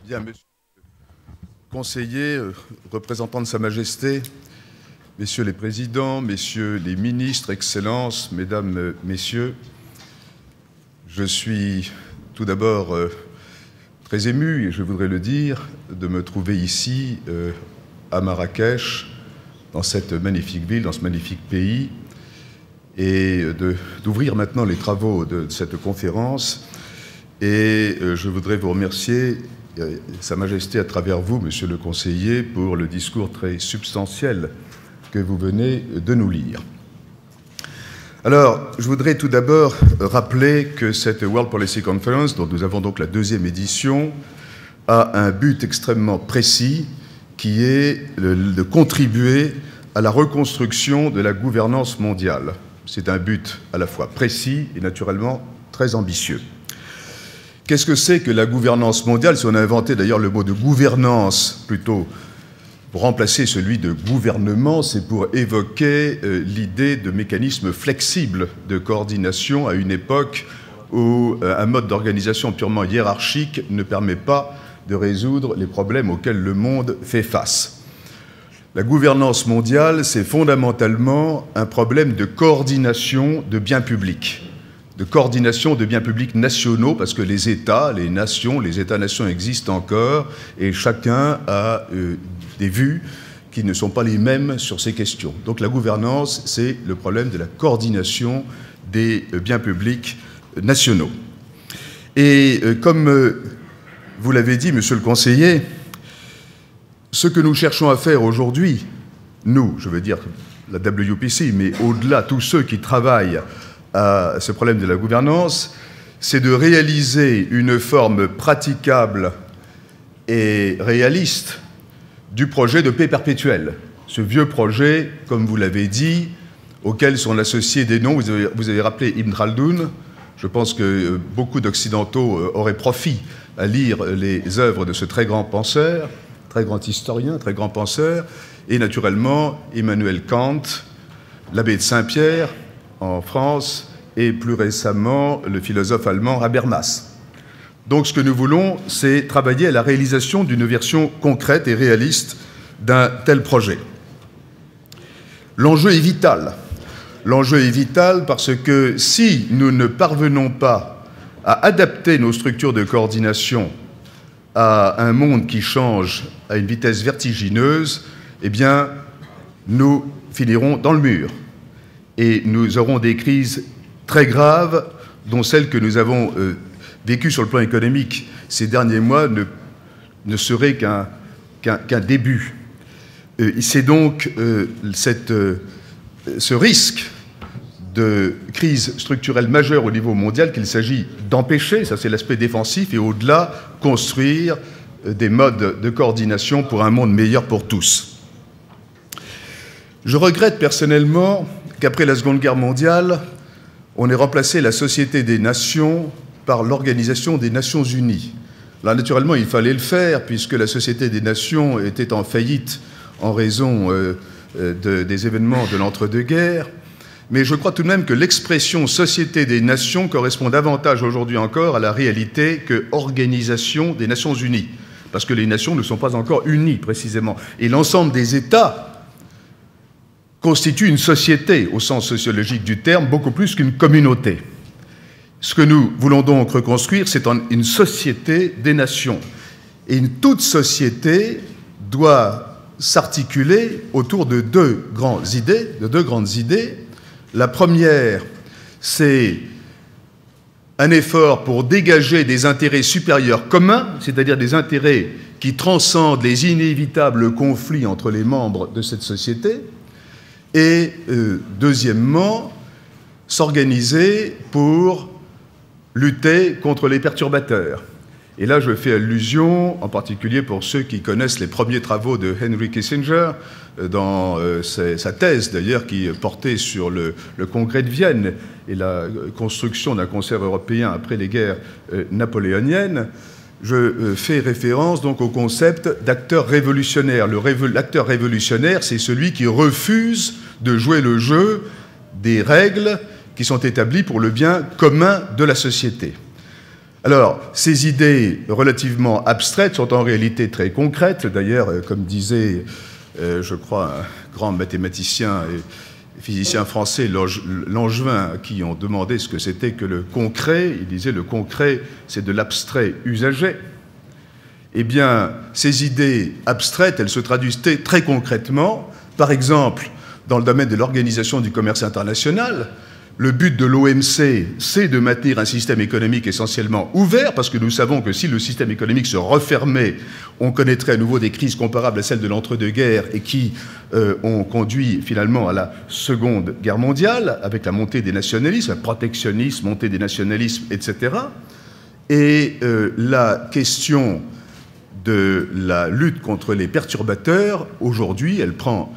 Bien, monsieur le conseiller, représentant de Sa Majesté, messieurs les présidents, messieurs les ministres, excellences, mesdames, messieurs, je suis tout d'abord très ému, et je voudrais le dire, de me trouver ici à Marrakech, dans cette magnifique ville, dans ce magnifique pays, et d'ouvrir maintenant les travaux de cette conférence. Et je voudrais vous remercier, Sa Majesté, à travers vous, monsieur le conseiller, pour le discours très substantiel que vous venez de nous lire. Alors, je voudrais tout d'abord rappeler que cette World Policy Conference, dont nous avons donc la deuxième édition, a un but extrêmement précis, qui est de contribuer à la reconstruction de la gouvernance mondiale. C'est un but à la fois précis et naturellement très ambitieux. Qu'est-ce que c'est que la gouvernance mondiale? Si on a inventé d'ailleurs le mot de gouvernance plutôt pour remplacer celui de gouvernement, c'est pour évoquer l'idée de mécanismes flexibles de coordination à une époque où un mode d'organisation purement hiérarchique ne permet pas de résoudre les problèmes auxquels le monde fait face. La gouvernance mondiale, c'est fondamentalement un problème de coordination de biens publics, de coordination de biens publics nationaux, parce que les États, les nations, les États-nations existent encore, et chacun a des vues qui ne sont pas les mêmes sur ces questions. Donc la gouvernance, c'est le problème de la coordination des biens publics nationaux. Et comme vous l'avez dit, monsieur le conseiller, ce que nous cherchons à faire aujourd'hui, nous, je veux dire la WPC, mais au-delà, tous ceux qui travaillent à ce problème de la gouvernance, c'est de réaliser une forme praticable et réaliste du projet de paix perpétuelle. Ce vieux projet, comme vous l'avez dit, auquel sont associés des noms, vous avez rappelé Ibn Khaldoun. Je pense que beaucoup d'Occidentaux auraient profit à lire les œuvres de ce très grand penseur, très grand historien, très grand penseur, et naturellement Emmanuel Kant, l'abbé de Saint-Pierre en France, et plus récemment le philosophe allemand Habermas. Donc ce que nous voulons, c'est travailler à la réalisation d'une version concrète et réaliste d'un tel projet. L'enjeu est vital. L'enjeu est vital parce que si nous ne parvenons pas à adapter nos structures de coordination à un monde qui change à une vitesse vertigineuse, eh bien, nous finirons dans le mur. Et nous aurons des crises très graves, dont celle que nous avons vécue sur le plan économique ces derniers mois ne serait qu'un début. C'est donc ce risque de crise structurelle majeure au niveau mondial qu'il s'agit d'empêcher, ça c'est l'aspect défensif, et au-delà, construire des modes de coordination pour un monde meilleur pour tous. Je regrette personnellement qu'après la Seconde Guerre mondiale, on ait remplacé la Société des Nations par l'Organisation des Nations Unies. Là, naturellement, il fallait le faire, puisque la Société des Nations était en faillite en raison des événements de l'entre-deux-guerres. Mais je crois tout de même que l'expression Société des Nations correspond davantage aujourd'hui encore à la réalité que Organisation des Nations Unies, parce que les nations ne sont pas encore unies, précisément. Et l'ensemble des États constitue une société, au sens sociologique du terme, beaucoup plus qu'une communauté. Ce que nous voulons donc reconstruire, c'est une société des nations. Et toute société doit s'articuler autour de deux grandes idées. La première, c'est un effort pour dégager des intérêts supérieurs communs, c'est-à-dire des intérêts qui transcendent les inévitables conflits entre les membres de cette société. Et deuxièmement, s'organiser pour lutter contre les perturbateurs. Et là, je fais allusion, en particulier pour ceux qui connaissent les premiers travaux de Henry Kissinger, dans sa thèse d'ailleurs qui portait sur le congrès de Vienne et la construction d'un concert européen après les guerres napoléoniennes. Je fais référence donc au concept d'acteur révolutionnaire. L'acteur révolutionnaire, c'est celui qui refuse de jouer le jeu des règles qui sont établies pour le bien commun de la société. Alors, ces idées relativement abstraites sont en réalité très concrètes. D'ailleurs, comme disait, je crois, un grand mathématicien et physicien français, Langevin, à qui on demandait ce que c'était que le concret, il disait le concret, c'est de l'abstrait usagé. Eh bien, ces idées abstraites, elles se traduisent très concrètement. Par exemple, dans le domaine de l'organisation du commerce international, le but de l'OMC, c'est de maintenir un système économique essentiellement ouvert, parce que nous savons que si le système économique se refermait, on connaîtrait à nouveau des crises comparables à celles de l'entre-deux-guerres et qui ont conduit finalement à la Seconde Guerre mondiale, avec la montée des nationalismes, un protectionnisme, montée des nationalismes, etc. Et la question de la lutte contre les perturbateurs, aujourd'hui, elle prend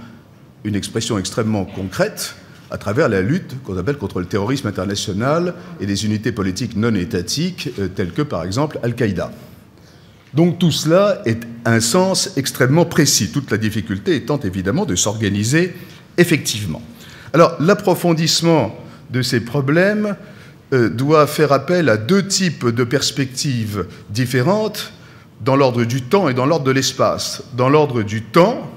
une expression extrêmement concrète à travers la lutte qu'on appelle contre le terrorisme international et des unités politiques non étatiques, telles que, par exemple, Al-Qaïda. Donc tout cela est un sens extrêmement précis, toute la difficulté étant évidemment de s'organiser effectivement. Alors, l'approfondissement de ces problèmes doit faire appel à deux types de perspectives différentes dans l'ordre du temps et dans l'ordre de l'espace. Dans l'ordre du temps,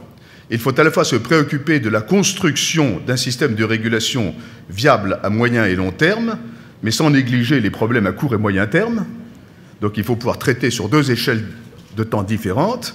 il faut à la fois se préoccuper de la construction d'un système de régulation viable à moyen et long terme, mais sans négliger les problèmes à court et moyen terme. Donc il faut pouvoir traiter sur deux échelles de temps différentes.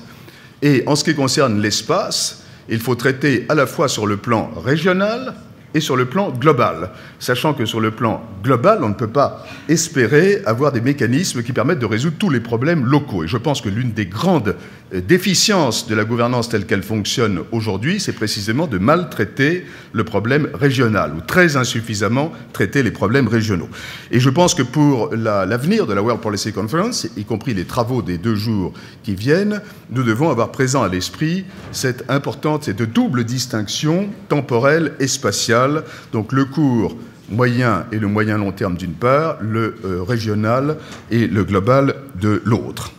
Et en ce qui concerne l'espace, il faut traiter à la fois sur le plan régional et sur le plan global, sachant que sur le plan global, on ne peut pas espérer avoir des mécanismes qui permettent de résoudre tous les problèmes locaux. Et je pense que l'une des grandes déficiences de la gouvernance telle qu'elle fonctionne aujourd'hui, c'est précisément de mal traiter le problème régional, ou très insuffisamment traiter les problèmes régionaux. Et je pense que pour l'avenir de la World Policy Conference, y compris les travaux des 2 jours qui viennent, nous devons avoir présent à l'esprit cette double distinction temporelle et spatiale, donc le court moyen et le moyen long terme d'une part, le régional et le global de l'autre.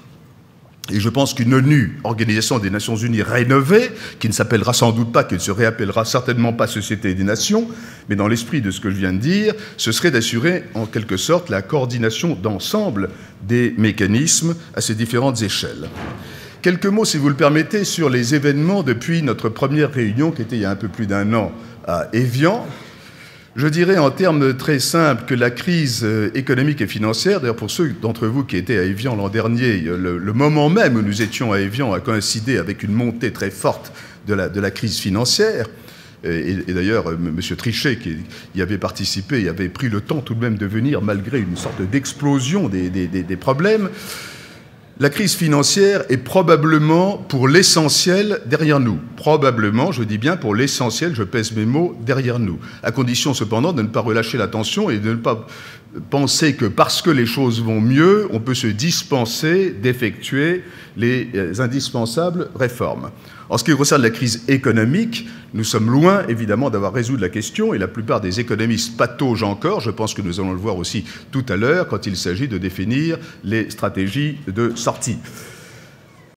Et je pense qu'une ONU, Organisation des Nations Unies rénovée, qui ne s'appellera sans doute pas, qui ne se réappellera certainement pas Société des Nations, mais dans l'esprit de ce que je viens de dire, ce serait d'assurer en quelque sorte la coordination d'ensemble des mécanismes à ces différentes échelles. Quelques mots, si vous le permettez, sur les événements depuis notre première réunion, qui était il y a un peu plus d'1 an à Évian. Je dirais en termes très simples que la crise économique et financière, d'ailleurs pour ceux d'entre vous qui étaient à Évian l'an dernier, le moment même où nous étions à Évian a coïncidé avec une montée très forte de la crise financière. Et d'ailleurs, M. Trichet, qui y avait participé, y avait pris le temps tout de même de venir, malgré une sorte d'explosion des problèmes. La crise financière est probablement, pour l'essentiel, derrière nous. Probablement, je dis bien pour l'essentiel, je pèse mes mots, derrière nous. À condition cependant de ne pas relâcher l'attention et de ne pas penser que parce que les choses vont mieux, on peut se dispenser d'effectuer les indispensables réformes. En ce qui concerne la crise économique, nous sommes loin, évidemment, d'avoir résolu la question, et la plupart des économistes pataugent encore, je pense que nous allons le voir aussi tout à l'heure, quand il s'agit de définir les stratégies de sortie.